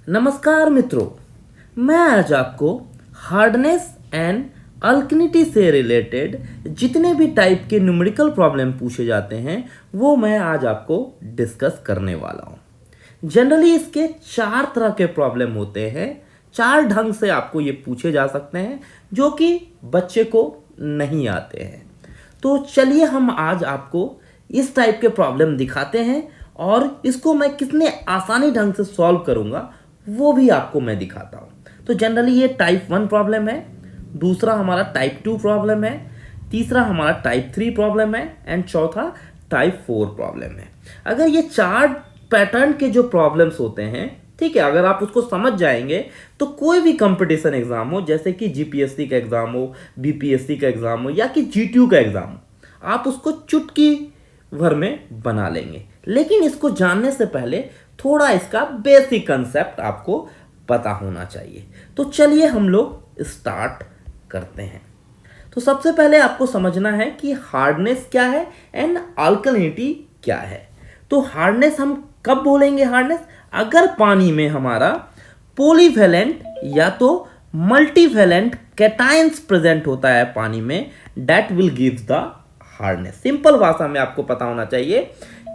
नमस्कार मित्रों, मैं आज आपको हार्डनेस एंड अल्कनिटी से रिलेटेड जितने भी टाइप के न्यूमेरिकल प्रॉब्लम पूछे जाते हैं वो मैं आज आपको डिस्कस करने वाला हूँ। जनरली इसके 4 तरह के प्रॉब्लम होते हैं, 4 ढंग से आपको ये पूछे जा सकते हैं जो कि बच्चे को नहीं आते हैं। तो चलिए हम आज आपको इस टाइप के प्रॉब्लम दिखाते हैं और इसको मैं कितने आसानी ढंग से सॉल्व करूँगा वो भी आपको मैं दिखाता हूँ। तो जनरली ये टाइप 1 प्रॉब्लम है, दूसरा हमारा टाइप 2 प्रॉब्लम है, तीसरा हमारा टाइप 3 प्रॉब्लम है एंड चौथा टाइप 4 प्रॉब्लम है। अगर ये 4 पैटर्न के जो प्रॉब्लम्स होते हैं, ठीक है, अगर आप उसको समझ जाएंगे तो कोई भी कंपटीशन एग्जाम हो, जैसे कि जीपीएससी का एग्जाम हो, बीपीएससी का एग्जाम हो या कि जीटीयू का एग्जाम हो, आप उसको चुटकी भर में बना लेंगे। लेकिन इसको जानने से पहले थोड़ा इसका बेसिक कंसेप्ट आपको पता होना चाहिए। तो चलिए हम लोग स्टार्ट करते हैं। तो सबसे पहले आपको समझना है कि हार्डनेस क्या है एंड अल्कलिनिटी क्या है। तो हार्डनेस हम कब बोलेंगे? हार्डनेस अगर पानी में हमारा पॉलीवैलेंट या तो मल्टीवैलेंट कैटायंस प्रेजेंट होता है पानी में, that will give the hardness. Simple भाषा में आपको पता होना चाहिए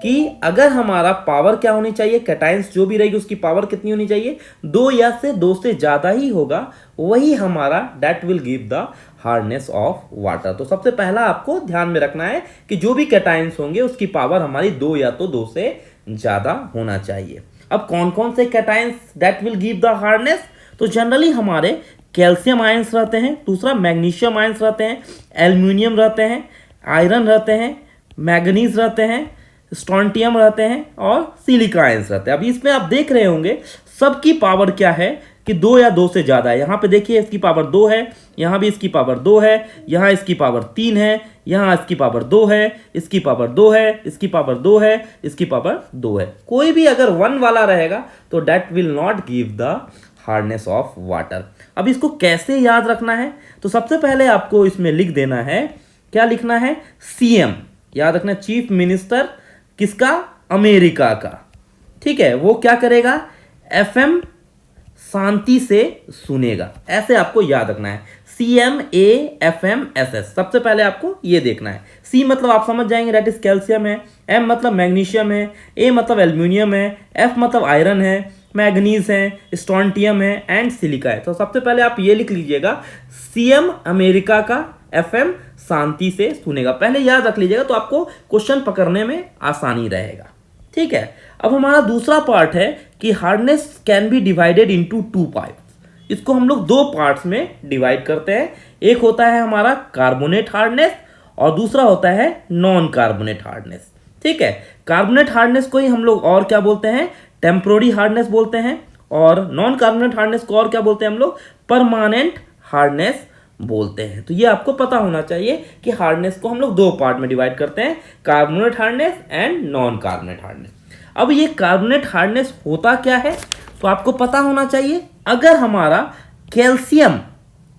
कि अगर हमारा पावर क्या होनी चाहिए, कैटायंस जो भी रहेगी उसकी पावर कितनी होनी चाहिए, 2 या से 2 से ज़्यादा ही होगा, वही हमारा that will give the hardness of water. तो सबसे पहला आपको ध्यान में रखना है कि जो भी कैटायंस होंगे उसकी पावर हमारी 2 या तो 2 से ज़्यादा होना चाहिए। अब कौन कौन से cations that will give the hardness? तो जनरली हमारे कैल्शियम आयंस रहते हैं, दूसरा मैग्नीशियम आयंस रहते हैं, एल्यूमिनियम रहते हैं, आयरन रहते हैं, मैग्नीज रहते हैं, स्ट्रोंटियम रहते हैं और सिलिका आयंस रहते हैं। अभी इसमें आप देख रहे होंगे सबकी पावर क्या है कि 2 या 2 से ज़्यादा है। यहाँ पे देखिए इसकी पावर 2 है, यहाँ भी इसकी पावर 2 है, यहाँ इसकी पावर 3 है, यहाँ इसकी पावर 2 है, इसकी पावर 2 है, इसकी पावर 2 है, इसकी पावर 2 है। कोई भी अगर 1 वाला रहेगा तो that will not give the hardness of water. अब इसको कैसे याद रखना है? तो सबसे पहले आपको इसमें लिख देना है, क्या लिखना है? सीएम, याद रखना, चीफ मिनिस्टर किसका? अमेरिका का। ठीक है, वो क्या करेगा? एफएम शांति से सुनेगा, ऐसे आपको याद रखना है। CMAFMSS, सबसे पहले आपको ये देखना है। C मतलब आप समझ जाएंगे दैट इज कैल्शियम है, M मतलब मैग्नीशियम है, A मतलब एल्यूमिनियम है, F मतलब आयरन है, मैग्नीज है, स्ट्रोंटियम है एंड सिलिका है। तो सबसे पहले आप ये लिख लीजिएगा, CM अमेरिका का, FM शांति से सुनेगा। पहले याद रख लीजिएगा तो आपको क्वेश्चन पकड़ने में आसानी रहेगा। ठीक है, अब हमारा दूसरा पार्ट है कि hardness can be divided into 2 parts. इसको हम लोग 2 पार्ट्स में डिवाइड करते हैं। एक होता है हमारा कार्बोनेट हार्डनेस और दूसरा होता है नॉन कार्बोनेट हार्डनेस। ठीक है, कार्बोनेट हार्डनेस को ही हम लोग और क्या बोलते हैं? टेम्पोररी हार्डनेस बोलते हैं, और नॉन कार्बोनेट हार्डनेस को और क्या बोलते हैं हम लोग? परमानेंट हार्डनेस बोलते हैं। तो ये आपको पता होना चाहिए कि हार्डनेस को हम लोग 2 पार्ट में डिवाइड करते हैं, carbonate hardness and non carbonate hardness. अब ये कार्बोनेट हार्डनेस होता क्या है तो आपको पता होना चाहिए। अगर हमारा कैल्शियम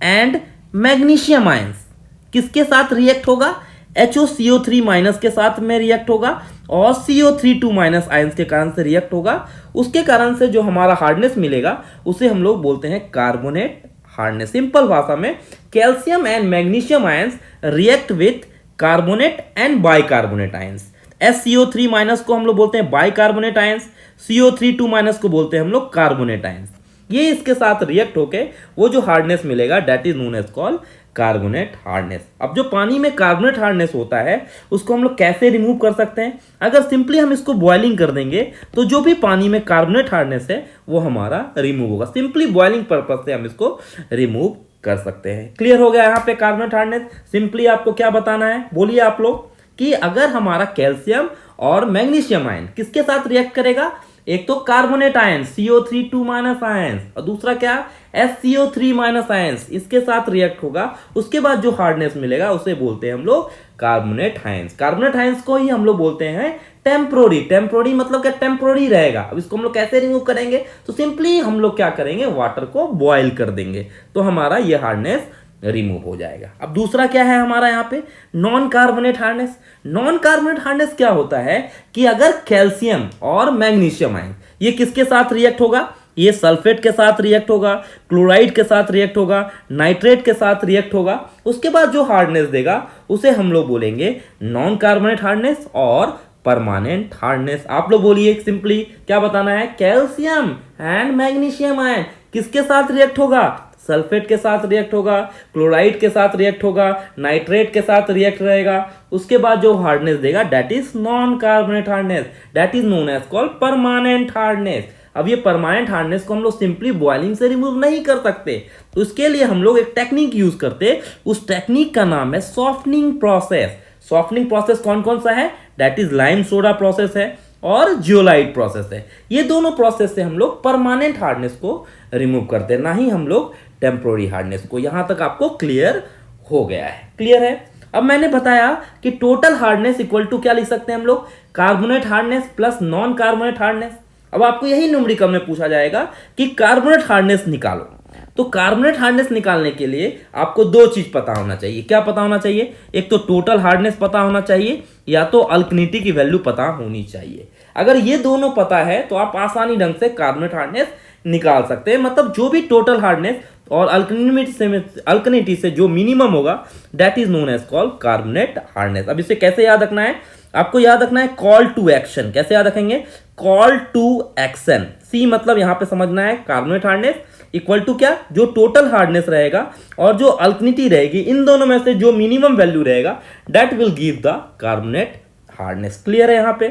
एंड मैग्नीशियम आयंस किसके साथ रिएक्ट होगा? HOCO3 माइनस के साथ में रिएक्ट होगा और CO3 माइनस आयंस के कारण से रिएक्ट होगा। उसके कारण से जो हमारा हार्डनेस मिलेगा उसे हम लोग बोलते हैं कार्बोनेट हार्डनेस। सिंपल भाषा में calcium and magnesium ions react with carbonate and bicarbonate ions. SCO3 minus को हम लोग बोलते हैं बाइकार्बोनेट आयंस, CO3 माइनस को बोलते हैं हम लोग कार्बोनेट आयंस। ये इसके साथ रिएक्ट होके वो जो हार्डनेस मिलेगा that is known as called carbonate hardness. अब जो पानी में कार्बोनेट हार्डनेस होता है उसको हम लोग कैसे रिमूव कर सकते हैं? अगर सिंपली हम इसको बॉइलिंग कर देंगे तो जो भी पानी में कार्बोनेट हार्डनेस है वो हमारा रिमूव होगा। सिंपली बॉइलिंग पर्पज से हम इसको रिमूव कर सकते हैं। क्लियर हो गया यहाँ पे कार्बोनेट हार्डनेस? सिंपली आपको क्या बताना है, बोलिए आप लोग, कि अगर हमारा कैल्शियम और मैग्नीशियम आयन किसके साथ रिएक्ट करेगा? एक तो carbonate ion CO3 minus ion और दूसरा क्या? SCO3 माइनस आयन, इसके साथ रिएक्ट होगा। उसके बाद जो हार्डनेस मिलेगा उसे बोलते हैं हम लोग कार्बोनेट आयंस। कार्बोनेट आयंस को ही हम लोग बोलते हैं टेम्पोररी। टेम्पोररी मतलब क्या? टेम्पोररी रहेगा। अब इसको हम लोग कैसे रिमूव करेंगे? तो सिंपली हम लोग क्या करेंगे? वाटर को बॉयल कर देंगे तो हमारा ये हार्डनेस रिमूव हो जाएगा। अब दूसरा क्या है हमारा यहाँ पे? Non carbonate hardness. Non carbonate hardness क्या होता है कि अगर कैल्शियम और मैग्नीशियम आयन ये किसके साथ रिएक्ट होगा? ये सल्फेट के साथ रिएक्ट होगा, क्लोराइड के साथ रिएक्ट होगा, नाइट्रेट के साथ रिएक्ट होगा। उसके बाद जो हार्डनेस देगा उसे हम लोग बोलेंगे नॉन कार्बोनेट हार्डनेस और परमानेंट हार्डनेस। आप लोग बोलिए सिंपली, क्या बताना है? कैल्शियम एंड मैग्नीशियम आयन किसके साथ रिएक्ट होगा? सल्फेट के साथ रिएक्ट होगा, क्लोराइड के साथ रिएक्ट होगा, नाइट्रेट के साथ रिएक्ट रहेगा। उसके बाद जो हार्डनेस देगा that is non carbonate hardness, that is known as called permanent hardness. अब ये परमानेंट हार्डनेस को हम लोग सिंपली बॉइलिंग से रिमूव नहीं कर सकते, तो उसके लिए हम लोग एक टेक्निक यूज करते। उस टेक्निक का नाम है सॉफ्टनिंग प्रोसेस। सॉफ्टनिंग प्रोसेस कौन कौन सा है? That is lime soda process है और जियोलाइट प्रोसेस है। ये दोनों प्रोसेस से हम लोग परमानेंट हार्डनेस को रिमूव करते हैं, ना ही हम लोग टेम्पोररी हार्डनेस को। यहां तक आपको क्लियर हो गया है? क्लियर है? अब मैंने बताया कि टोटल हार्डनेस इक्वल टू क्या लिख सकते हैं हम लोग? Carbonate hardness plus non carbonate hardness. अब आपको यही न्यूमेरिकल में पूछा जाएगा कि कार्बोनेट हार्डनेस निकालो। तो कार्बोनेट हार्डनेस निकालने के लिए आपको दो चीज पता होना चाहिए। क्या पता होना चाहिए? एक तो टोटल हार्डनेस पता होना चाहिए, या तो अल्कनिटी की वैल्यू पता होनी चाहिए। अगर ये दोनों पता है तो आप आसानी ढंग से कार्बोनेट हार्डनेस निकाल सकते हैं। मतलब जो भी टोटल हार्डनेस और अल्कनिटी से जो मिनिमम होगा that is known as called carbonate hardness. अब इसे कैसे याद रखना है? आपको याद रखना है कॉल टू एक्शन। कैसे याद रखेंगे? Call to action. सी मतलब यहां पे समझना है कार्बोनेट हार्डनेस इक्वल टू क्या? जो टोटल हार्डनेस रहेगा और जो अल्कनिटी रहेगी, इन दोनों में से जो मिनिमम वैल्यू रहेगा that will give the carbonate hardness. Clear है यहां पे?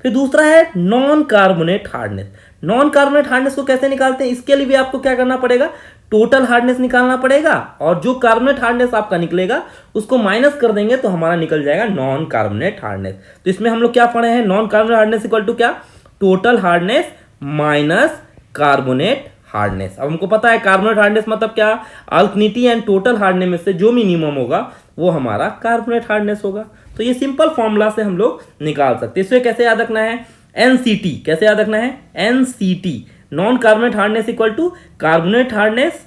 फिर दूसरा है non carbonate hardness. Non carbonate hardness को कैसे निकालते हैं? इसके लिए भी आपको क्या करना पड़ेगा? टोटल हार्डनेस निकालना पड़ेगा, और जो कार्बोनेट हार्डनेस आपका निकलेगा उसको माइनस कर देंगे तो हमारा निकल जाएगा नॉन कार्बोनेट हार्डनेस। तो इसमें हम लोग क्या पढ़े हैं? Non carbonate hardness equal to क्या? Total hardness minus carbonate hardness. अब हमको पता है कार्बोनेट हार्डनेस मतलब क्या? अल्कनिटी एंड टोटल हार्डनेस में से जो मिनिमम होगा वो हमारा कार्बोनेट हार्डनेस होगा। तो ये सिंपल फॉर्मूला से हम लोग निकाल सकते हैं। इसे कैसे याद रखना है? एनसीटी। कैसे याद रखना है? NCT, non carbonate hardness equal to carbonate hardness.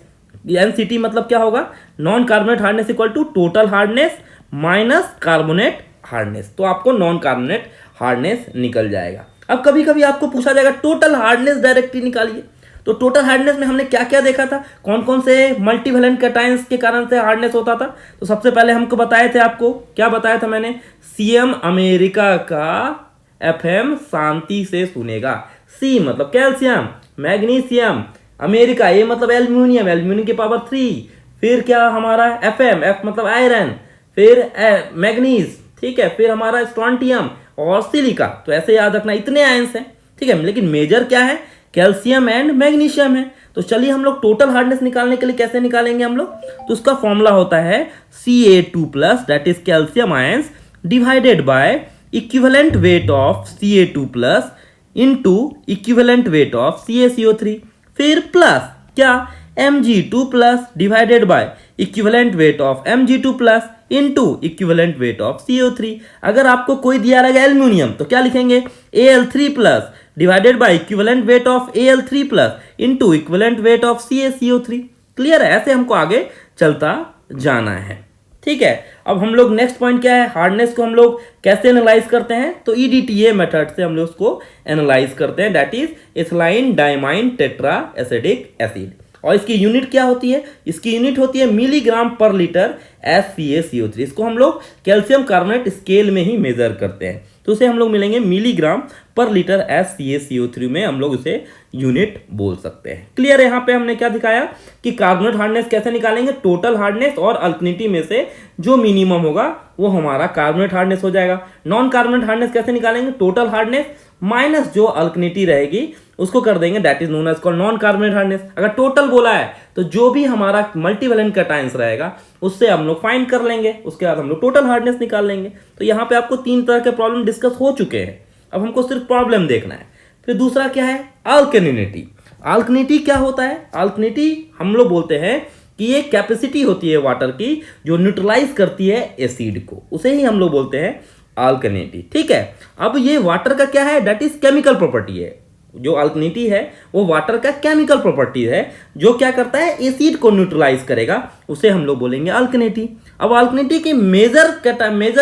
NCT मतलब क्या होगा? Non carbonate hardness equal to total hardness minus carbonate hardness. तो आपको नॉन कार्बोनेट हार्डनेस निकल जाएगा। अब कभी कभी आपको पूछा जाएगा टोटल हार्डनेस डायरेक्टली निकालिए। तो टोटल हार्डनेस में हमने क्या क्या देखा था? कौन कौन से मल्टीवेलेंट कैटायंस के कारण से हार्डनेस होता था? तो सबसे पहले हमको बताए थे, आपको क्या बताया था मैंने? सीएम अमेरिका का एफएम शांति से सुनेगा। सी मतलब कैल्शियम, मैग्नीशियम, अमेरिका ए मतलब एल्यूमिनियम, एल्यूमिनियम की पावर 3। फिर क्या हमारा एफएम, एफ मतलब आयरन, फिर मैग्नीज, ठीक है, फिर हमारा स्ट्रोंटियम और सिलिका। तो ऐसे याद रखना, इतने आयंस हैं, ठीक है, लेकिन मेजर क्या है? कैल्शियम एंड मैग्नीशियम है। तो चलिए हम लोग टोटल हार्डनेस निकालने के लिए कैसे निकालेंगे हम लोग? तो उसका फॉर्मूला होता है Ca2+ that is calcium ions divided by equivalent weight of Ca2+ into equivalent weight of CaCO3। फिर प्लस क्या? Mg2+ divided by equivalent weight of Mg2+ into equivalent weight of CO3। अगर आपको कोई दिया रहेगा एल्यूमिनियम तो क्या लिखेंगे? Al3+ divided by equivalent weight of Al3+ into equivalent weight of CaCO3। Clear है? ऐसे हमको आगे चलता जाना है, ठीक है। अब हम लोग नेक्स्ट पॉइंट क्या है? हार्डनेस को हम लोग कैसे एनालाइज करते हैं? तो EDTA मेथड से हम लोग उसको एनालाइज करते हैं, that is ethylene diamine tetra acidic acid. और इसकी यूनिट क्या होती है? इसकी यूनिट होती है मिलीग्राम पर लीटर SCaCO3। इसको हम लोग कैल्शियम कार्बोनेट स्केल में ही मेजर करते हैं, तो उसे हम लोग मिलेंगे मिलीग्राम पर लीटर SCaCO3 में हम लोग उसे यूनिट बोल सकते हैं। क्लियर है? यहाँ पे हमने क्या दिखाया कि कार्बोनेट हार्डनेस कैसे निकालेंगे? टोटल हार्डनेस और अल्कनिटी में से जो मिनिमम होगा वो हमारा कार्बोनेट हार्डनेस हो जाएगा। नॉन कार्बोनेट हार्डनेस कैसे निकालेंगे? टोटल हार्डनेस माइनस जो अल्कनिटी रहेगी उसको कर देंगे, that is known as called non carbonate hardness. अगर टोटल बोला है तो जो भी हमारा मल्टीवेलेंट कैटायंस रहेगा उससे हम लोग फाइंड कर लेंगे, उसके बाद हम लोग टोटल हार्डनेस निकाल लेंगे। तो यहाँ पे आपको 3 तरह के प्रॉब्लम डिस्कस हो चुके हैं, अब हमको सिर्फ प्रॉब्लम देखना है। फिर दूसरा क्या है? अल्कनिटी। अल्कनिटी क्या होता है? अल्कनिटी हम लोग बोलते हैं कि ये कैपेसिटी होती है वाटर की जो न्यूट्रलाइज करती है एसिड को, उसे ही हम लोग बोलते हैं अल्कनिटी, ठीक है। अब ये वाटर का क्या है? दैट इज केमिकल प्रॉपर्टी है। जो अल्कनिटी है वो वाटर का केमिकल प्रॉपर्टी है जो क्या करता है? एसिड को न्यूट्रलाइज करेगा, उसे हम लोग बोलेंगे अल्कनिटी। अब अल्कनिटी के मेजर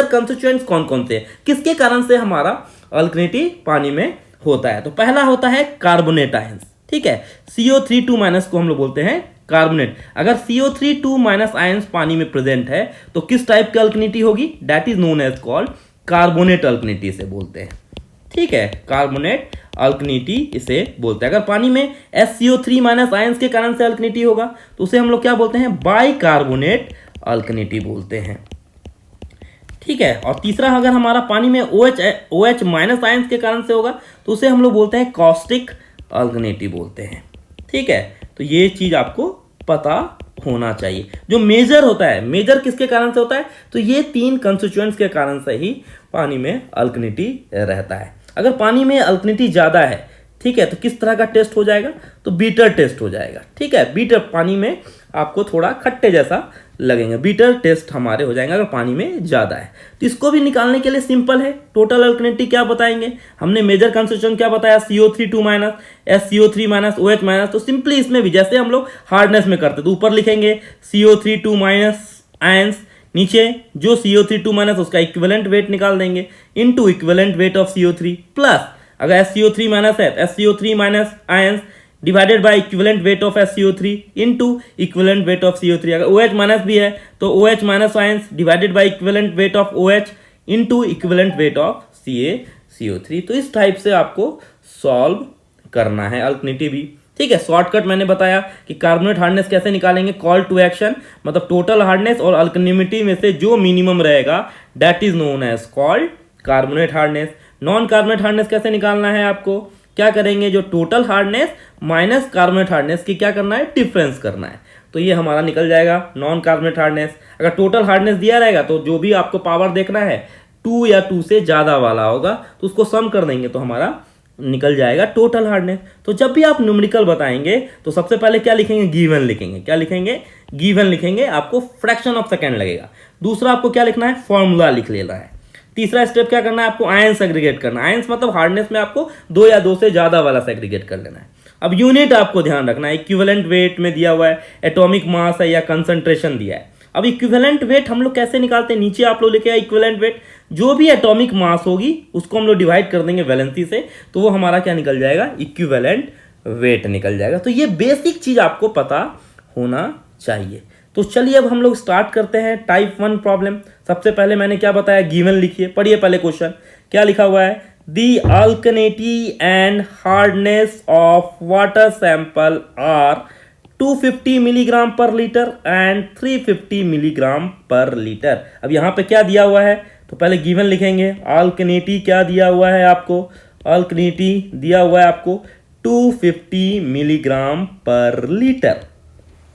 कंस्टिट्यूएंट्स कौन कौन से? किसके कारण से हमारा अल्कनिटी पानी में होता है? तो पहला होता है कार्बोनेट आयंस। ठीक है। CO3 को हम लोग बोलते हैं कार्बोनेट। अगर CO3 आयंस पानी में प्रेजेंट है तो किस टाइप की अल्कनिटी होगी, that is known as called carbonate alkalinity से बोलते हैं। ठीक है, कार्बोनेट अल्कनिटी इसे बोलते हैं। अगर पानी में SCO3 आयंस के कारण से अल्कनिटी होगा तो उसे हम लोग क्या बोलते हैं, बाइकार्बोनेट अल्कनिटी बोलते हैं। ठीक है, और तीसरा अगर हमारा पानी में OH- आयंस के कारण से होगा तो उसे हम लोग बोलते हैं कॉस्टिक अल्कनिटी बोलते हैं। ठीक है, तो ये चीज आपको पता होना चाहिए। जो मेजर होता है, मेजर किसके कारण से होता है, तो ये 3 कंस्टिट्यूएंट्स के कारण से ही पानी में अल्कनिटी रहता है। अगर पानी में अल्कनिटी ज़्यादा है, ठीक है, तो किस तरह का टेस्ट हो जाएगा, तो बीटर टेस्ट हो जाएगा। ठीक है, बीटर पानी में आपको थोड़ा खट्टे जैसा लगेंगे, बीटर टेस्ट हमारे हो जाएंगे अगर पानी में ज़्यादा है। तो इसको भी निकालने के लिए सिंपल है, टोटल अल्कनिटी क्या बताएंगे, हमने मेजर कंस्टिट्यूएंट क्या बताया, CO3 SCO3 OH। तो सिंपली इसमें भी जैसे हम लोग हार्डनेस में करते तो ऊपर लिखेंगे CO3 आयंस, नीचे जो CO3 उसका इक्विवेलेंट वेट निकाल देंगे into equivalent weight of CO3 plus अगर SCO3 है SCO3 ions divided by equivalent weight of SCO3 into equivalent weight of CO3। अगर OH- भी है तो OH- ions divided by equivalent weight of OH into equivalent weight of CO3। तो इस type से आपको सॉल्व करना है अल्कनिटी भी। ठीक है, शॉर्टकट मैंने बताया कि कार्बोनेट हार्डनेस कैसे निकालेंगे, कॉल टू एक्शन, मतलब टोटल हार्डनेस और अल्कनिमिटी में से जो मिनिमम रहेगा that is known as called carbonate hardness. Non carbonate hardness कैसे निकालना है, आपको क्या करेंगे, जो total hardness minus carbonate hardness की क्या करना है, डिफरेंस करना है। तो ये हमारा निकल जाएगा नॉन कार्बोनेट हार्डनेस। अगर टोटल हार्डनेस दिया रहेगा तो जो भी आपको पावर देखना है 2 या 2 से ज़्यादा वाला होगा तो उसको सम कर देंगे तो हमारा निकल जाएगा टोटल हार्डनेस। तो जब भी आप न्यूमेरिकल बताएंगे तो सबसे पहले क्या लिखेंगे, गिवन लिखेंगे। क्या लिखेंगे, गिवन लिखेंगे, आपको फ्रैक्शन ऑफ सेकंड लगेगा। दूसरा आपको क्या लिखना है, फॉर्मूला लिख लेना है। तीसरा स्टेप क्या करना है, आपको आयन सेग्रीगेट करना है। आयंस मतलब हार्डनेस में आपको 2 या 2 से ज्यादा वाला सेग्रीगेट कर लेना है। अब यूनिट आपको ध्यान रखना है, इक्विवेलेंट वेट में दिया हुआ है, एटॉमिक मास है या कंसंट्रेशन दिया है। अब इक्विवेलेंट वेट हम लोग कैसे निकालते हैं, नीचे आप लोग लिखे हैं इक्विवेलेंट वेट, जो भी एटॉमिक मास होगी उसको हम लोग डिवाइड कर देंगे वैलेंसी से, तो वो हमारा क्या निकल जाएगा, इक्विवेलेंट वेट निकल जाएगा। तो ये बेसिक चीज आपको पता होना चाहिए। तो चलिए अब हम लोग स्टार्ट करते हैं टाइप 1 प्रॉब्लम। सबसे पहले मैंने क्या बताया, गिवन लिखिए, पढ़िए पहले क्वेश्चन क्या लिखा हुआ है, the alkalinity and hardness of water sample are 250 milligram per litre and 350 milligram per litre. अब यहाँ पे क्या दिया हुआ है, तो पहले गिवन लिखेंगे, अल्कनिटी क्या दिया हुआ है आपको, अल्कनिटी दिया हुआ है आपको 250 मिलीग्राम पर लीटर,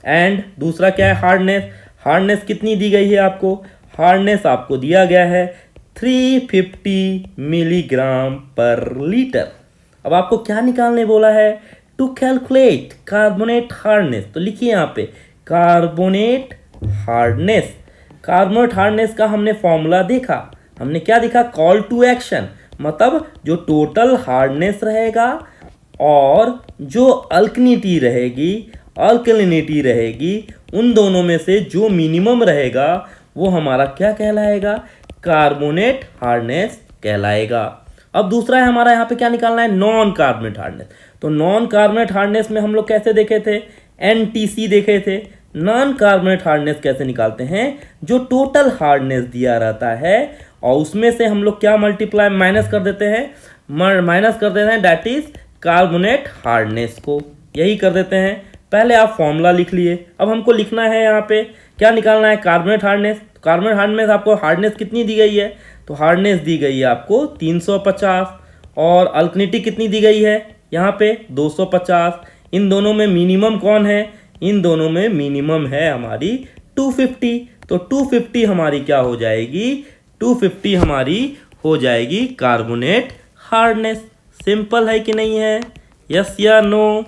एंड दूसरा क्या है, हार्डनेस, हार्डनेस कितनी दी गई है आपको, हार्डनेस आपको दिया गया है 350 मिलीग्राम पर लीटर। अब आपको क्या निकालने बोला है, टू कैलकुलेट कार्बोनेट हार्डनेस। तो लिखिए यहाँ पे कार्बोनेट हार्डनेस। कार्बोनेट हार्डनेस का हमने फॉर्मूला देखा, हमने क्या देखा, कॉल टू एक्शन, मतलब जो टोटल हार्डनेस रहेगा और जो अल्कनिटी रहेगी उन दोनों में से जो मिनिमम रहेगा वो हमारा क्या कहलाएगा, कार्बोनेट हार्डनेस कहलाएगा। अब दूसरा है हमारा यहाँ पे क्या निकालना है, नॉन कार्बोनेट हार्डनेस। तो नॉन कार्बोनेट हार्डनेस में हम लोग कैसे देखे थे, NTC देखे थे। नॉन कार्बोनेट हार्डनेस कैसे निकालते हैं, जो टोटल हार्डनेस दिया रहता है और उसमें से हम लोग क्या मल्टीप्लाई माइनस कर देते हैं, दैट इज कार्बोनेट हार्डनेस को, यही कर देते हैं। पहले आप फॉर्मूला लिख लिए, अब हमको लिखना है यहाँ पे क्या निकालना है, कार्बोनेट हार्डनेस। कार्बोनेट हार्डनेस आपको हार्डनेस कितनी दी गई है, तो हार्डनेस दी गई है आपको 350 और अल्कनिटी कितनी दी गई है यहाँ पे 250। इन दोनों में मिनिमम कौन है, इन दोनों में मिनिमम है हमारी 250। तो 250 हमारी क्या हो जाएगी, 250 हमारी हो जाएगी कार्बोनेट हार्डनेस। सिंपल है कि नहीं है, यस या नो,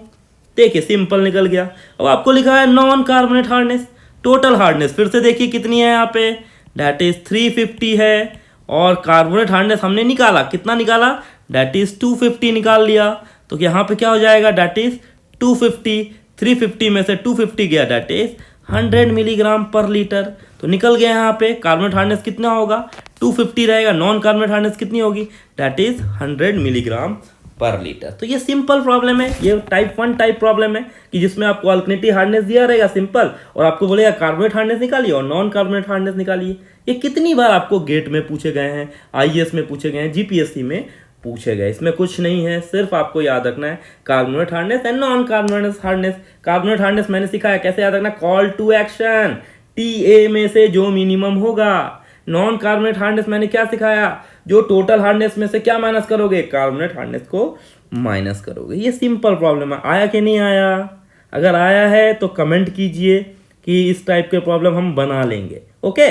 देखिए सिंपल निकल गया। अब आपको लिखा है non carbonate hardness, total hardness फिर से देखिए कितनी है यहाँ पे, दैट इज 350 है, और कार्बोनेट हार्डनेस हमने निकाला, कितना निकाला, दैट इज 250 निकाल लिया। तो यहाँ पे क्या हो जाएगा, दैट इज 250, 350 में से 250 गया, that is 100 milligram per litre. तो निकल गया यहाँ पे कार्बोनेट हार्डनेस कितना होगा, 250 रहेगा, नॉन कार्बोनेट हार्डनेस कितनी होगी, that is 100 milligram per litre. तो ये सिंपल प्रॉब्लम है, ये टाइप 1 टाइप प्रॉब्लम है कि जिसमें आपको अल्कनिटी हार्डनेस दिया रहेगा सिंपल, और आपको बोलेगा कार्बोनेट हार्डनेस निकालिए और नॉन कार्बोनेट हार्डनेस निकालिए। ये कितनी बार आपको गेट में पूछे गए हैं, आईएएस में पूछे गए हैं, जीपीएससी में पूछे गए। इसमें कुछ नहीं है, सिर्फ आपको याद रखना है carbonate hardness and non carbonate hardness. Carbonate hardness मैंने सिखाया कैसे याद रखना, कॉल टू एक्शन, TA में से जो मिनिमम होगा। नॉन कार्बोनेट हार्डनेस मैंने क्या सिखाया, जो टोटल हार्डनेस में से क्या माइनस करोगे, कार्बोनेट हार्डनेस को माइनस करोगे। ये सिंपल प्रॉब्लम है, आया कि नहीं आया? अगर आया है तो कमेंट कीजिए कि इस टाइप के प्रॉब्लम हम बना लेंगे। ओके,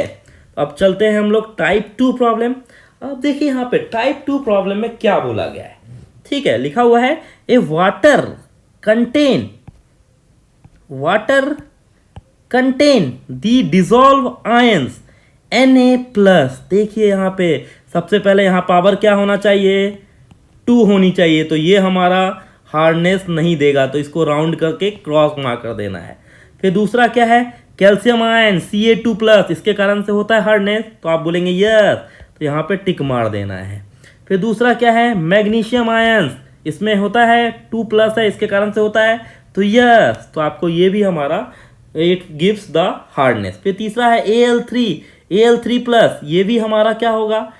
अब चलते हैं हम लोग टाइप 2 प्रॉब्लम। अब देखिए यहाँ पे टाइप 2 प्रॉब्लम में क्या बोला गया है। ठीक है, लिखा हुआ है a water contain the dissolve ions Na+। देखिए यहाँ पे सबसे पहले यहाँ पावर क्या होना चाहिए, 2 होनी चाहिए, तो ये हमारा हार्डनेस नहीं देगा, तो इसको राउंड करके क्रॉस मार्क कर देना है। फिर दूसरा क्या है, कैल्शियम आयन Ca2+, इसके कारण से होता है हार्डनेस, तो आप बोलेंगे यस, तो यहाँ पे टिक मार देना है। फिर दूसरा क्या है, मैग्नीशियम आयंस, इसमें होता है 2+ है, इसके कारण से होता है, तो यस, तो आपको ये भी हमारा इट गिव्स द हार्डनेस। फिर तीसरा है Al3+, ये भी हमारा क्या होगा,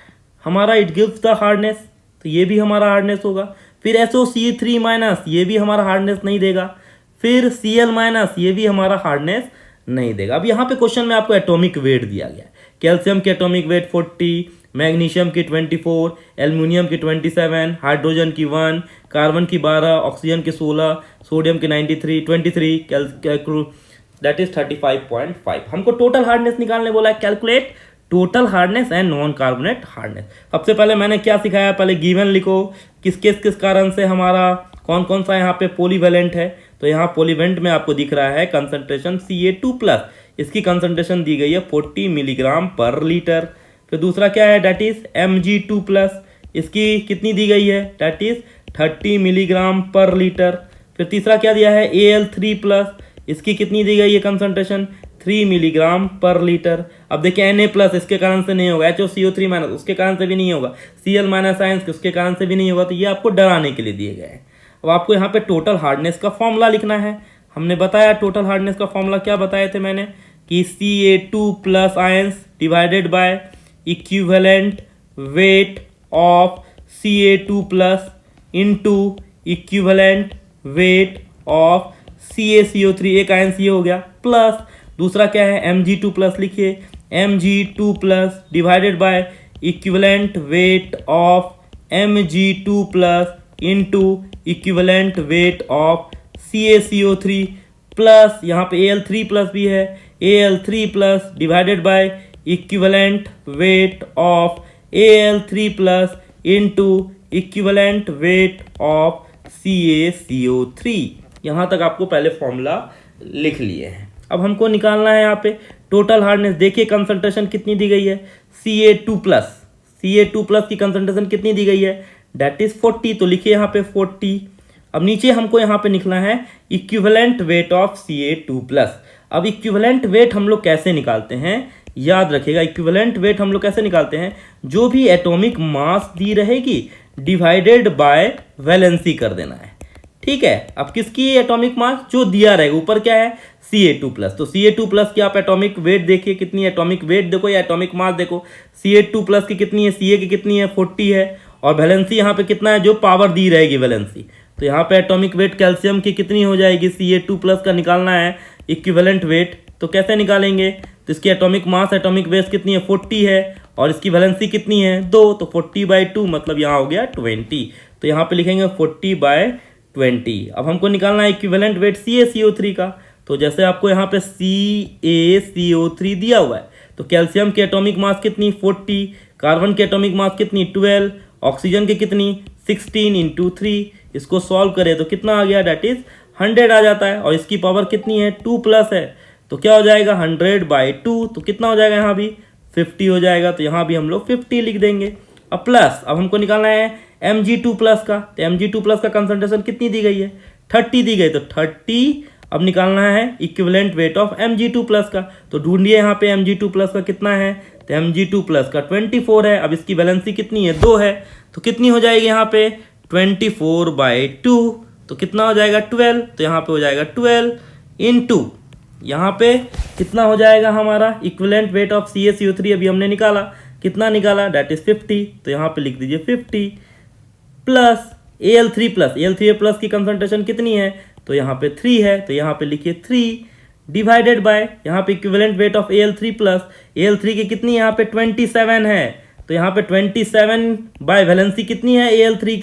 हमारा इट गिव्स द हार्डनेस, तो ये भी हमारा हार्डनेस होगा। फिर SO3-, ये भी हमारा हार्डनेस नहीं देगा। फिर Cl-, ये भी हमारा हार्डनेस नहीं देगा। अब यहाँ पे क्वेश्चन में आपको एटॉमिक वेट दिया गया है। कैल्शियम की एटॉमिक वेट 40, मैग्नीशियम की 24, एल्युमिनियम की 27, हाइड्रोजन की 1, कार्बन की 12, ऑक्सीजन की 16, सोडियम की 23, दैट इज 35.5। हमको टोटल हार्डनेस निकालने बोला है, calculate total hardness and non carbonate hardness. सबसे पहले मैंने क्या सिखाया, पहले गिवन लिखो, किस कारण से हमारा कौन कौन सा यहाँ पे पॉलीवेलेंट है। तो यहाँ पॉलीवेलेंट में आपको दिख रहा है कंसंट्रेशन Ca2+, इसकी कंसंट्रेशन दी गई है 40 मिलीग्राम पर लीटर। फिर दूसरा क्या है, डेट इज Mg2+, इसकी कितनी दी गई है, date is 30 milligram per litre. फिर तीसरा क्या दिया है, Al3+, इसकी कितनी दी गई है कंसंट्रेशन, 3 मिलीग्राम पर लीटर। अब देखिए Na+, इसके कारण से नहीं होगा, HOCO3- उसके कारण से भी नहीं होगा, Cl- आयंस उसके कारण से भी नहीं होगा, तो ये आपको डराने के लिए दिए गए हैं। अब आपको यहाँ पे टोटल हार्डनेस का फॉर्मूला लिखना है। हमने बताया टोटल हार्डनेस का फॉर्मूला क्या बताए थे मैंने, कि Ca2+ ions divided by equivalent weight of Ca2+ into equivalent weight of CaCO3, एक आयन C हो गया, प्लस दूसरा क्या है, Mg2+, लिखिए Mg2+ divided by equivalent weight of Mg2+ into equivalent weight of CaCO3, plus यहाँ पे Al3+ भी है, Al3+ divided by equivalent weight of Al3+ into equivalent weight of CaCO3। यहाँ तक आपको पहले फॉर्मूला लिख लिए हैं। अब हमको निकालना है यहाँ पे टोटल हार्डनेस। देखिए कंसंट्रेशन कितनी दी गई है, Ca2+ की कंसंट्रेशन कितनी दी गई है, दैट इज 40, तो लिखिए यहाँ पे 40। अब नीचे हमको यहाँ पे लिखना है इक्विवेलेंट वेट ऑफ Ca2+। अब इक्विवेलेंट वेट हम लोग कैसे निकालते हैं, याद रखिएगा, इक्विवेलेंट वेट हम लोग कैसे निकालते हैं, जो भी एटॉमिक मास दी रहेगी डिवाइडेड बाय वैलेंसी कर देना है। ठीक है, अब किसकी एटॉमिक मास, जो दिया रहेगा, ऊपर क्या है Ca2+, तो Ca2+ की आप एटॉमिक वेट देखिए कितनी है, एटॉमिक वेट देखो या एटॉमिक मास देखो, Ca2+ की कितनी है, Ca की कितनी है, 40 है, और वैलेंसी यहाँ पे कितना है, जो पावर दी रहेगी वैलेंसी, तो यहाँ पे एटॉमिक वेट कैल्शियम की कितनी हो जाएगी, Ca2+ का निकालना है इक्विवेलेंट वेट, तो कैसे निकालेंगे, तो इसकी एटॉमिक मास एटॉमिक वेट कितनी है, 40 है, और इसकी वैलेंसी कितनी है, 2, तो 40/2 मतलब यहाँ हो गया 20, तो यहाँ पे लिखेंगे 40/20। अब हमको निकालना है इक्विवेलेंट वेट CaCO3 का, तो जैसे आपको यहाँ पे CaCO3 दिया हुआ है, तो कैल्शियम की एटॉमिक मास कितनी 40, कार्बन की एटॉमिक मास कितनी 12, ऑक्सीजन की कितनी 16 × 3, इसको सॉल्व करें तो कितना आ गया, डेट इज 100 आ जाता है, और इसकी पावर कितनी है 2+ है, तो क्या हो जाएगा 100/2, तो कितना हो जाएगा यहाँ भी 50 हो जाएगा, तो यहाँ भी हम लोग 50 लिख देंगे। अब प्लस, अब हमको निकालना है Mg2+ का, तो Mg2+ का कंसंट्रेशन कितनी दी गई है 30 दी गई, तो 30 अब निकालना है इक्विवेलेंट वेट ऑफ Mg2+ का, तो ढूंढिए यहाँ पे Mg2+ का कितना है, तो Mg2+ का 24 है, अब इसकी वैलेंसी कितनी है 2 है, तो कितनी हो जाएगी यहाँ पे 24/2, तो कितना हो जाएगा 12, तो यहाँ पे हो जाएगा 12 इंटू यहाँ पे कितना हो जाएगा हमारा इक्विवेलेंट वेट ऑफ CaCO3 अभी हमने निकाला, कितना निकाला, दैट इज 50, तो यहाँ पे लिख दीजिए 50 प्लस Al3 प्लस की कंसंट्रेशन कितनी है, तो यहाँ पे 3 है, तो यहाँ पे लिखिए 3 डिवाइडेड बाय यहाँ पे equivalent weight of Al3 plus Al3 की कितनी यहाँ पे 27 है, तो यहाँ पे 27 बाय वैलेंसी कितनी है Al3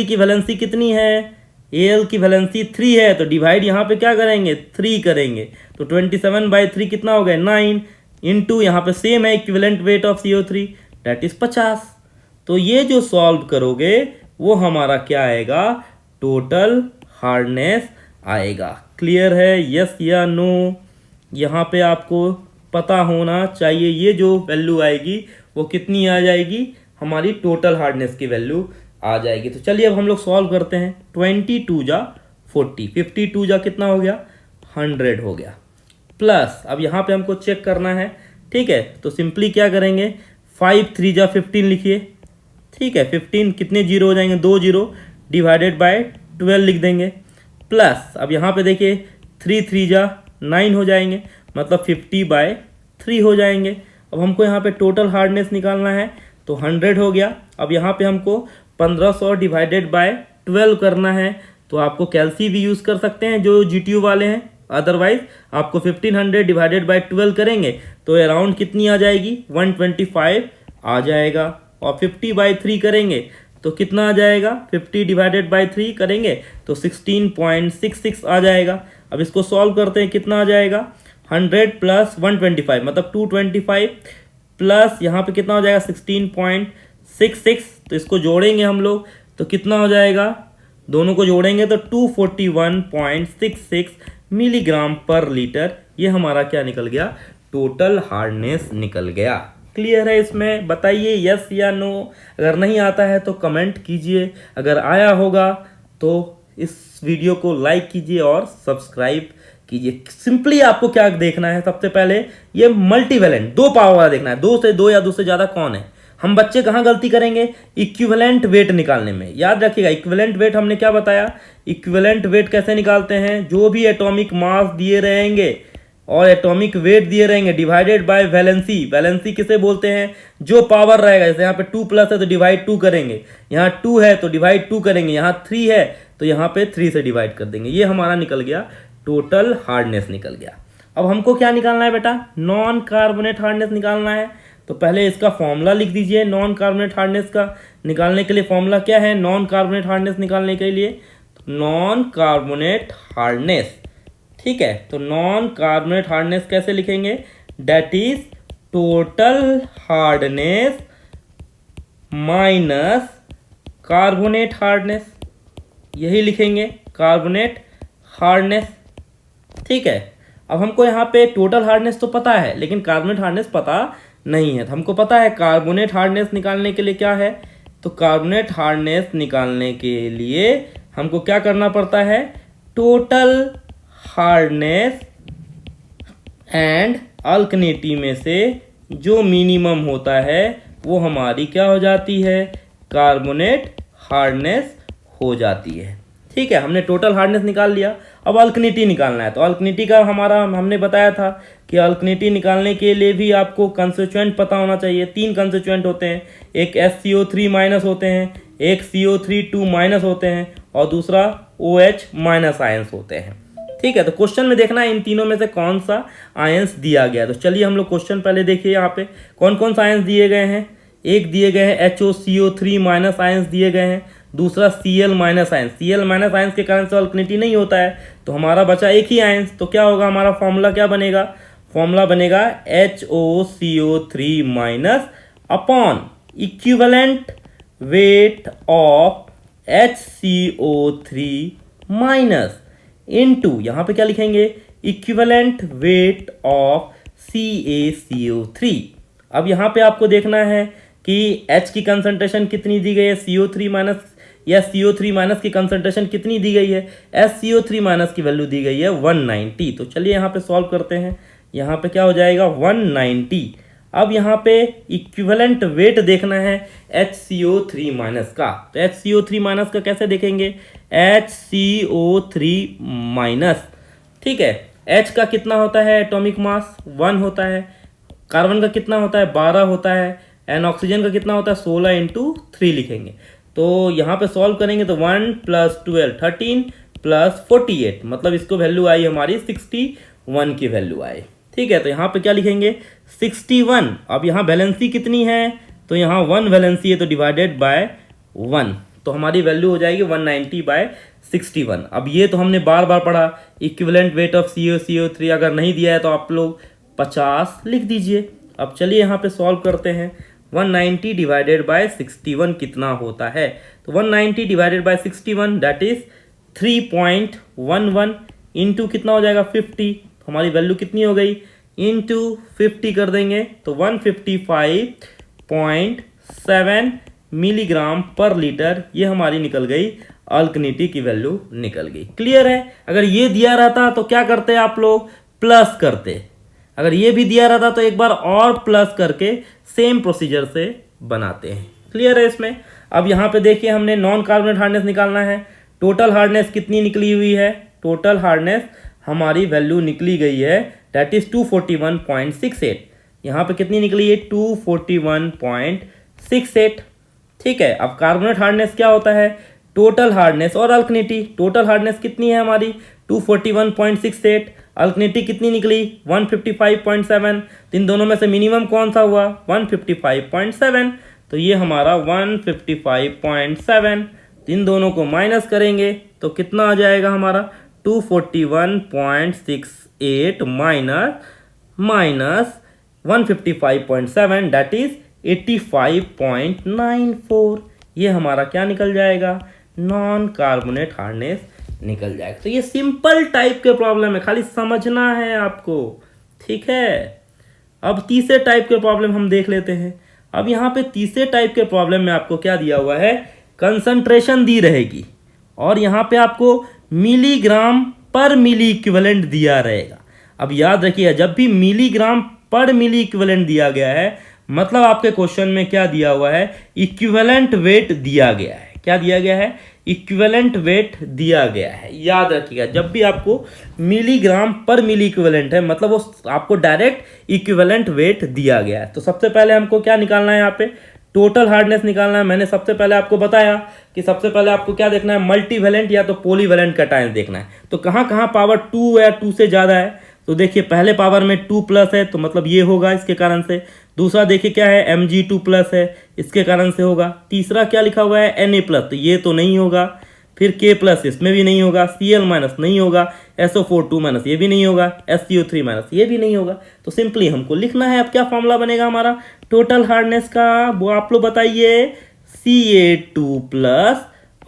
की वैलेंसी कितनी है, Al की वैलेंसी 3 है, तो डिवाइड यहाँ पे क्या करेंगे 3 करेंगे, तो 27/3 कितना हो गया 9 इंटू यहाँ पे सेम है equivalent weight of CO3 that is 50। तो ये जो सॉल्व करोगे वो हमारा क्या आएगा, टोटल हार्डनेस आएगा। क्लियर है, यस या नो? यहाँ पे आपको पता होना चाहिए ये जो वैल्यू आएगी वो कितनी आ जाएगी, हमारी टोटल हार्डनेस की वैल्यू आ जाएगी। तो चलिए अब हम लोग सॉल्व करते हैं। 22 जा 40, 52 जा कितना हो गया 100 हो गया, प्लस अब यहाँ पे हमको चेक करना है, ठीक है, तो सिंपली क्या करेंगे 5 3 जा 15 लिखिए, ठीक है, 15 कितने जीरो हो जाएंगे 2 जीरो, डिवाइडेड बाय 12 लिख देंगे, प्लस अब यहाँ पे देखिए 3 3 जा 9 हो जाएंगे, मतलब 50/3 हो जाएंगे। अब हमको यहाँ पे टोटल हार्डनेस निकालना है, तो 100 हो गया। अब यहाँ पे हमको 1500 डिवाइडेड बाय 12 करना है, तो आपको कैलसी भी यूज़ कर सकते हैं जो GTU वाले हैं, अदरवाइज आपको 1500 डिवाइडेड बाय 12 करेंगे तो अराउंड कितनी आ जाएगी 125 आ जाएगा, और 50/3 करेंगे तो कितना आ जाएगा 50 डिवाइडेड बाय 3 करेंगे तो 16.66 आ जाएगा। अब इसको सॉल्व करते हैं, कितना आ जाएगा 100 प्लस 125 मतलब 225 प्लस यहाँ पे कितना हो जाएगा 16.66, तो इसको जोड़ेंगे हम लोग तो कितना हो जाएगा, दोनों को जोड़ेंगे तो 241.66 मिलीग्राम पर लीटर, ये हमारा क्या निकल गया, टोटल हार्डनेस निकल गया। क्लियर है, इसमें बताइए यस या नो? अगर नहीं आता है तो कमेंट कीजिए, अगर आया होगा तो इस वीडियो को लाइक कीजिए और सब्सक्राइब कीजिए। सिंपली आपको क्या देखना है, सबसे पहले ये मल्टीवैलेंट 2 पावर वाला देखना है, 2 से 2 या 2 से ज़्यादा कौन है। हम बच्चे कहाँ गलती करेंगे, इक्विवेलेंट वेट निकालने में। याद रखिएगा इक्विवेलेंट वेट हमने क्या बताया, इक्विवेलेंट वेट कैसे निकालते हैं, जो भी एटॉमिक मास दिए रहेंगे और एटॉमिक वेट दिए रहेंगे डिवाइडेड बाय वैलेंसी। वैलेंसी किसे बोलते हैं, जो पावर रहेगा, जैसे यहाँ पे 2 प्लस है तो डिवाइड 2 करेंगे, यहाँ 2 है तो डिवाइड 2 करेंगे, यहाँ 3 है तो यहाँ पे 3 से डिवाइड कर देंगे। ये हमारा निकल गया, टोटल हार्डनेस निकल गया। अब हमको क्या निकालना है बेटा, नॉन कार्बोनेट हार्डनेस निकालना है। तो पहले इसका फॉर्मूला लिख दीजिए, नॉन कार्बोनेट हार्डनेस का निकालने के लिए फॉर्मूला क्या है, नॉन कार्बोनेट हार्डनेस निकालने के लिए नॉन कार्बोनेट हार्डनेस, ठीक है। तो नॉन कार्बोनेट हार्डनेस कैसे लिखेंगे, that is total hardness minus carbonate hardness, यही लिखेंगे कार्बोनेट हार्डनेस, ठीक है। अब हमको यहाँ पे टोटल हार्डनेस तो पता है लेकिन कार्बोनेट हार्डनेस पता नहीं है, तो हमको पता है कार्बोनेट हार्डनेस निकालने के लिए क्या है, तो कार्बोनेट हार्डनेस निकालने के लिए हमको क्या करना पड़ता है, टोटल हार्डनेस एंड अल्कनिटी में से जो मिनिमम होता है वो हमारी क्या हो जाती है, कार्बोनेट हार्डनेस हो जाती है, ठीक है। हमने टोटल हार्डनेस निकाल लिया, अब अल्कनिटी निकालना है। तो अल्कनिटी का हमारा हमने बताया था कि अल्कनिटी निकालने के लिए भी आपको कंस्टिट्यूएंट पता होना चाहिए। 3 कंस्टिट्यूएंट होते हैं, एक SCO3 माइनस होते हैं, एक CO3 माइनस होते हैं और दूसरा OH माइनस आयंस होते हैं, ठीक है। तो क्वेश्चन में देखना है इन तीनों में से कौन सा आयंस दिया गया। तो चलिए हम लोग क्वेश्चन पहले देखिए, यहाँ पे कौन कौन सा आयंस दिए गए हैं। एक दिए गए हैं HOCO3 माइनस आयंस दिए गए हैं, दूसरा Cl minus ions. Cl minus ions के कारण से अल्कनिटी नहीं होता है, तो हमारा बचा एक ही आयंस। तो क्या होगा, हमारा फॉर्मूला क्या बनेगा, फॉर्मूला बनेगा HOCO3 minus upon equivalent weight of HCO3 minus into यहाँ पे क्या लिखेंगे, इक्विवेलेंट वेट ऑफ CaCO3। अब यहाँ पे आपको देखना है कि H की कंसंट्रेशन कितनी दी गई है, CO3 माइनस या CO3 माइनस की कंसंट्रेशन कितनी दी गई है, SCO3 माइनस की वैल्यू दी गई है 190। तो चलिए यहाँ पे सॉल्व करते हैं, यहाँ पे क्या हो जाएगा 190। अब यहाँ पे इक्विवेलेंट वेट देखना है HCO3 माइनस का। तो HCO3 माइनस का कैसे देखेंगे, HCO3 माइनस, ठीक है। H का कितना होता है एटॉमिक मास 1 होता है, कार्बन का कितना होता है 12 होता है, एंड ऑक्सीजन का कितना होता है 16 इंटू 3 लिखेंगे। तो यहाँ पे सॉल्व करेंगे तो 1 + 12 13 + 48, मतलब इसको वैल्यू आई हमारी 61 की वैल्यू आई, ठीक है। तो यहाँ पे क्या लिखेंगे 61। अब यहाँ वैलेंसी कितनी है, तो यहाँ 1 वैलेंसी है तो डिवाइडेड बाय 1, तो हमारी वैल्यू हो जाएगी 190/61। अब ये तो हमने बार बार पढ़ा, इक्विवेलेंट वेट ऑफ CO3 अगर नहीं दिया है तो आप लोग 50 लिख दीजिए। अब चलिए यहाँ पे सॉल्व करते हैं। 190 डिवाइडेड बाय 61 कितना होता है, तो 190 divided by 61 that is 3.11 into कितना हो जाएगा 50, तो हमारी वैल्यू कितनी हो गई, इंटू 50 कर देंगे तो 155.7 मिलीग्राम पर लीटर, ये हमारी निकल गई अल्कनिटी की वैल्यू निकल गई। क्लियर है। अगर ये दिया रहता तो क्या करते आप लोग, प्लस करते। अगर ये भी दिया रहता तो एक बार और प्लस करके सेम प्रोसीजर से बनाते हैं। क्लियर है इसमें। अब यहाँ पे देखिए हमने नॉन कार्बोनेट हार्डनेस निकालना है। टोटल हार्डनेस कितनी निकली हुई है, टोटल हार्डनेस हमारी वैल्यू निकली गई है दैट इज 241.68। यहाँ पे कितनी निकली है 241.68, ठीक है। अब कार्बोनेट हार्डनेस क्या होता है, टोटल हार्डनेस और अल्कनिटी। टोटल हार्डनेस कितनी है हमारी 241.68, अल्कनिटी कितनी निकली 155.7, इन दोनों में से मिनिमम कौन सा हुआ 155.7, तो ये हमारा 155.7, इन दोनों को माइनस करेंगे तो कितना आ जाएगा हमारा 241.68 माइनस 155.7 दैट इज 85.94, ये हमारा क्या निकल जाएगा, नॉन कार्बोनेट हार्डनेस निकल जाएगा। तो ये सिंपल टाइप के प्रॉब्लम है, खाली समझना है आपको, ठीक है। अब तीसरे टाइप के प्रॉब्लम हम देख लेते हैं। अब यहाँ पे तीसरे टाइप के प्रॉब्लम में आपको क्या दिया हुआ है, कंसंट्रेशन दी रहेगी और यहाँ पे आपको मिलीग्राम पर मिली इक्विवेलेंट दिया रहेगा। अब याद रखिए जब भी मिलीग्राम पर मिली इक्विवेलेंट दिया गया है मतलब आपके क्वेश्चन में क्या दिया हुआ है, इक्विवेलेंट वेट दिया गया है। क्या दिया गया है, इक्विवेलेंट वेट दिया गया है। याद रखिएगा जब भी आपको मिलीग्राम पर मिली इक्विवेलेंट है मतलब वो आपको डायरेक्ट इक्विवेलेंट वेट दिया गया है। तो सबसे पहले हमको क्या निकालना है, यहाँ पे टोटल हार्डनेस निकालना है। मैंने सबसे पहले आपको बताया कि सबसे पहले आपको क्या देखना है, मल्टीवेलेंट या तो पॉलीवेलेंट कैटायन देखना है। तो कहाँ कहाँ पावर 2 या 2 से ज़्यादा है, तो देखिए पहले पावर में 2+ है तो मतलब ये होगा इसके कारण से। दूसरा देखिए क्या है Mg2+ है, इसके कारण से होगा। तीसरा क्या लिखा हुआ है Na+, तो ये तो नहीं होगा। फिर K+, इसमें भी नहीं होगा। Cl- नहीं होगा। SO4 ये भी नहीं होगा। SCO3- ये भी नहीं होगा। तो सिंपली हमको लिखना है, अब क्या फॉर्मूला बनेगा हमारा टोटल हार्डनेस का, वो आप लोग बताइए, Ca2+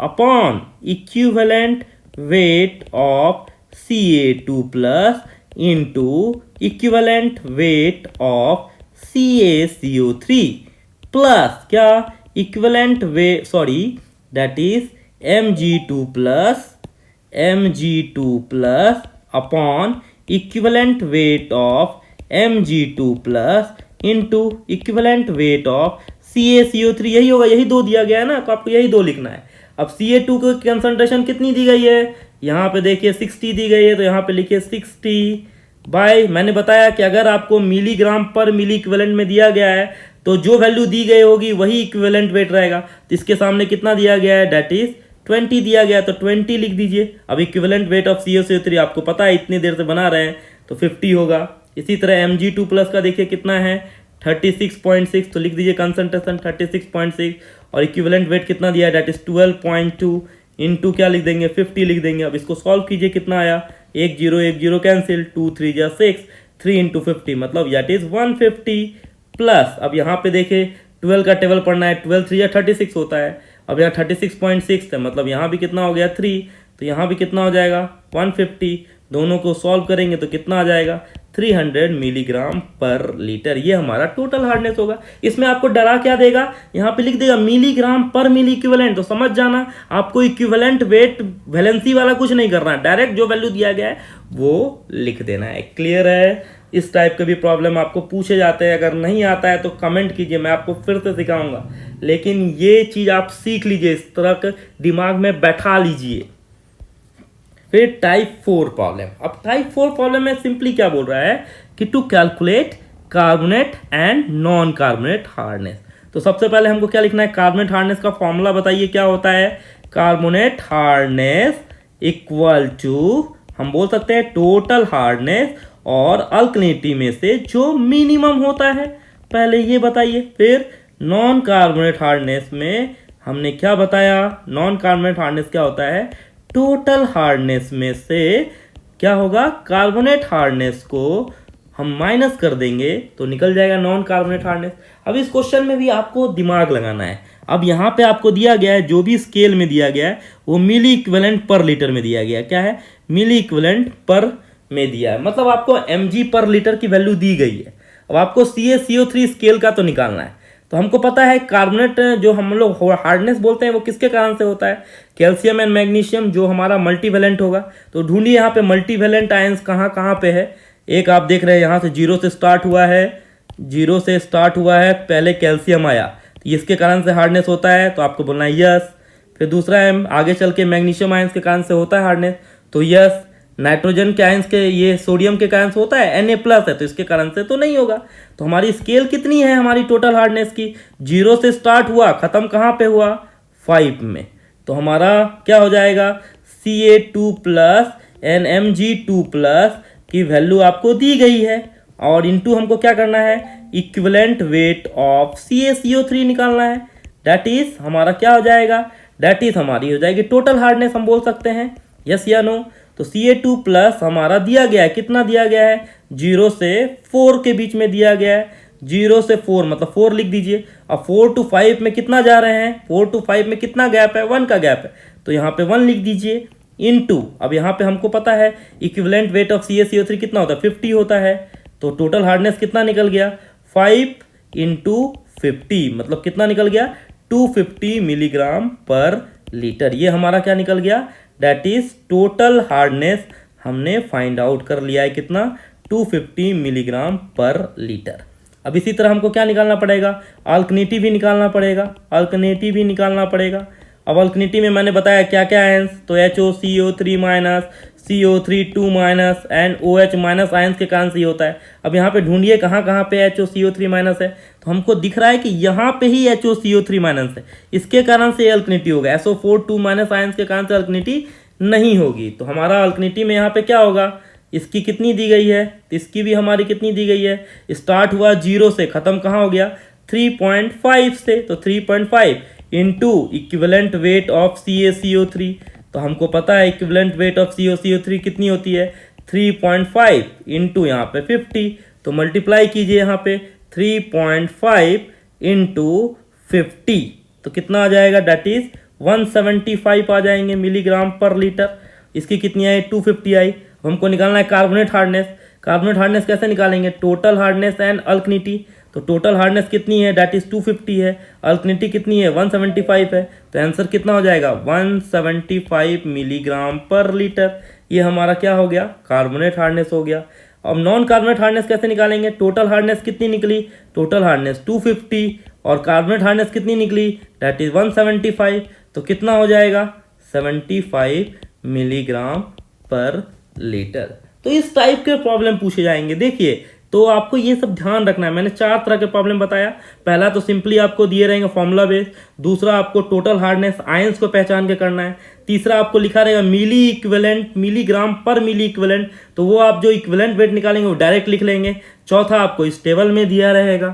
upon equivalent weight of Ca2+ into equivalent weight of CaCO3 plus क्या, equivalent weight that is Mg2+ upon equivalent weight of Mg2+ into equivalent weight of CaCO3, यही होगा, यही दो दिया गया है ना, तो आपको यही दो लिखना है। अब Ca2 की कंसंट्रेशन कितनी दी गई है, यहाँ पे देखिए 60 दी गई है, तो यहाँ पे लिखिए 60 बाय, मैंने बताया कि अगर आपको मिलीग्राम पर मिली इक्विवेलेंट में दिया गया है तो जो वैल्यू दी गई होगी वही इक्विवेलेंट वेट रहेगा। तो इसके सामने कितना दिया गया है, दैट इज 20 दिया गया है, तो 20 लिख दीजिए। अब इक्विवेलेंट वेट ऑफ CaCO3 आपको पता है, इतनी देर से बना रहे हैं, तो 50 होगा। इसी तरह Mg2+ का देखिए कितना है 36.6, तो लिख दीजिए कंसंट्रेशन 36.6, और इक्विवेलेंट वेट कितना दिया है, दैट इज 12.2 इंटू क्या लिख देंगे 50 लिख देंगे। अब इसको सॉल्व कीजिए, कितना आया, 1 0 कैंसिल, 2 3 जा 6, 3 इंटू 50 मतलब दैट इज 150 प्लस। अब यहाँ पे देखे 12 का टेबल पढ़ना है, 12 3 या 36 होता है। अब यहाँ 36.6 है मतलब यहाँ भी कितना हो गया 3, तो यहाँ भी कितना हो जाएगा 150। दोनों को सॉल्व करेंगे तो कितना आ जाएगा 300 मिलीग्राम पर लीटर, ये हमारा टोटल हार्डनेस होगा। इसमें आपको डरा क्या देगा, यहाँ पे लिख देगा मिलीग्राम पर मिली इक्विवेलेंट, तो समझ जाना आपको इक्विवेलेंट वेट वैलेंसी वाला कुछ नहीं करना है, डायरेक्ट जो वैल्यू दिया गया है वो लिख देना है। क्लियर है, इस टाइप के भी प्रॉब्लम आपको पूछे जाते हैं। अगर नहीं आता है तो कमेंट कीजिए, मैं आपको फिर से सिखाऊंगा, लेकिन ये चीज़ आप सीख लीजिए, इस तरह के दिमाग में बैठा लीजिए। फिर टाइप 4 प्रॉब्लम। अब टाइप 4 प्रॉब्लम में सिंपली क्या बोल रहा है कि to calculate carbonate and non carbonate hardness. तो सबसे पहले हमको क्या लिखना है, कार्बोनेट हार्डनेस का फॉर्मूला बताइए क्या होता है। कार्बोनेट हार्डनेस इक्वल टू, हम बोल सकते हैं टोटल हार्डनेस और अल्कनिटी में से जो मिनिमम होता है, पहले ये बताइए। फिर नॉन कार्बोनेट हार्डनेस में हमने क्या बताया, नॉन कार्बोनेट हार्डनेस क्या होता है, टोटल हार्डनेस में से क्या होगा, कार्बोनेट हार्डनेस को हम माइनस कर देंगे तो निकल जाएगा नॉन कार्बोनेट हार्डनेस। अब इस क्वेश्चन में भी आपको दिमाग लगाना है। अब यहाँ पे आपको दिया गया है, जो भी स्केल में दिया गया है वो मिली इक्विवेलेंट पर लीटर में दिया गया है। क्या है, मिली इक्विवेलेंट पर में दिया है, मतलब आपको mg पर लीटर की वैल्यू दी गई है। अब आपको CaCO3 स्केल का तो निकालना है। तो हमको पता है कार्बोनेट जो हम लोग हार्डनेस बोलते हैं वो किसके कारण से होता है, कैल्शियम एंड मैग्नीशियम जो हमारा मल्टीवेलेंट होगा। तो ढूंढिए यहाँ पे मल्टीवेलेंट आयंस कहाँ कहाँ पे है। एक आप देख रहे हैं यहाँ से 0 से स्टार्ट हुआ है, 0 से स्टार्ट हुआ है, पहले कैल्शियम आया, तो इसके कारण से हार्डनेस होता है, तो आपको बोलना है यस। फिर दूसरा है आगे चल के मैग्नीशियम आयंस के कारण से होता है हार्डनेस, तो यस। नाइट्रोजन के आयंस के, ये सोडियम के कारण से होता है, Na+ है तो इसके कारण से तो नहीं होगा। तो हमारी स्केल कितनी है हमारी टोटल हार्डनेस की, 0 से स्टार्ट हुआ, खत्म कहाँ पे हुआ, 5 में। तो हमारा क्या हो जाएगा, Ca2+ NMg2+ की वैल्यू आपको दी गई है, और इनटू हमको क्या करना है, इक्विवेलेंट वेट ऑफ CaCO3 निकालना है। दैट इज हमारा क्या हो जाएगा, दैट इज हमारी हो जाएगी टोटल हार्डनेस, हम बोल सकते हैं यस या नो। तो Ca2+ हमारा दिया गया है, कितना दिया गया है, 0 से 4 के बीच में दिया गया है। 0 से 4 मतलब 4 लिख दीजिए। अब 4 to 5 में कितना जा रहे हैं, 4 to 5 में कितना गैप है, 1 का गैप है, तो यहाँ पे 1 लिख दीजिए इनटू, अब यहाँ पे हमको पता है इक्विवेलेंट वेट ऑफ CaCO3 कितना होता है, 50 होता है। तो टोटल हार्डनेस कितना निकल गया, 5 × 50 मतलब कितना निकल गया, 250 मिलीग्राम पर लीटर। ये हमारा क्या निकल गया, दैट इज टोटल हार्डनेस हमने फाइंड आउट कर लिया है, कितना, 250 मिलीग्राम पर लीटर। अब इसी तरह हमको क्या निकालना पड़ेगा, अल्कनिटी भी निकालना पड़ेगा, अल्कनिटी भी निकालना पड़ेगा। अब अल्कनिटी में मैंने बताया क्या क्या आयंस, तो HOCO3-, CO3 and OH- ions के कारण से ही होता है। अब यहाँ पे ढूंढिए कहाँ कहाँ पे HOCO3- है, तो हमको दिख रहा है कि यहाँ पे ही HOCO3- है, इसके कारण से अल्कनिटी होगा। SO4 आयंस के कारण से अल्कनिटी नहीं होगी। तो हमारा अल्कनिटी में यहाँ पे क्या होगा, इसकी कितनी दी गई है, तो इसकी भी हमारी कितनी दी गई है, स्टार्ट हुआ 0 से, खत्म कहाँ हो गया, 3.5 से, तो 3.5 into equivalent weight of CaCO3। तो हमको पता है इक्विवेलेंट वेट ऑफ CaCO3 कितनी होती है, 3.5 इंटू यहाँ पे 50, तो मल्टीप्लाई कीजिए यहाँ पे 3.5 इंटू 50, तो कितना आ जाएगा, डेट इज 175 आ जाएंगे मिलीग्राम पर लीटर। इसकी कितनी आई, 250 आई। हमको निकालना है कार्बोनेट हार्डनेस। कार्बोनेट हार्डनेस कैसे निकालेंगे, टोटल हार्डनेस एंड अल्कनिटी। तो टोटल हार्डनेस कितनी है, दैट इज 250 है, अल्कनिटी कितनी है, 175 है, तो आंसर कितना हो जाएगा, 175 मिलीग्राम पर लीटर। ये हमारा क्या हो गया, कार्बोनेट हार्डनेस हो गया। अब नॉन कार्बोनेट हार्डनेस कैसे निकालेंगे, टोटल हार्डनेस कितनी निकली, टोटल हार्डनेस 250 और कार्बोनेट हार्डनेस कितनी निकली, दैट इज 175, तो कितना हो जाएगा, 75 मिलीग्राम पर लीटर। तो इस टाइप के प्रॉब्लम पूछे जाएंगे। देखिए, तो आपको ये सब ध्यान रखना है। मैंने 4 तरह के प्रॉब्लम बताया। पहला तो सिंपली आपको दिए रहेंगे फॉर्मूला बेस, दूसरा आपको टोटल हार्डनेस आयंस को पहचान के करना है, तीसरा आपको लिखा रहेगा मिली इक्विवेलेंट, मिलीग्राम पर मिली इक्विवेलेंट, तो वो आप जो इक्विवेलेंट वेट निकालेंगे वो डायरेक्ट लिख लेंगे, चौथा आपको इस टेबल में दिया रहेगा।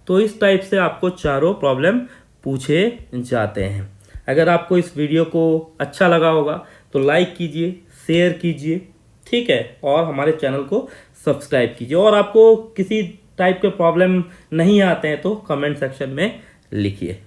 तो इस टाइप से आपको चारों प्रॉब्लम पूछे जाते हैं। अगर आपको इस वीडियो को अच्छा लगा होगा तो लाइक कीजिए, शेयर कीजिए, ठीक है, और हमारे चैनल को सब्सक्राइब कीजिए। और आपको किसी टाइप के प्रॉब्लम नहीं आते हैं तो कमेंट सेक्शन में लिखिए।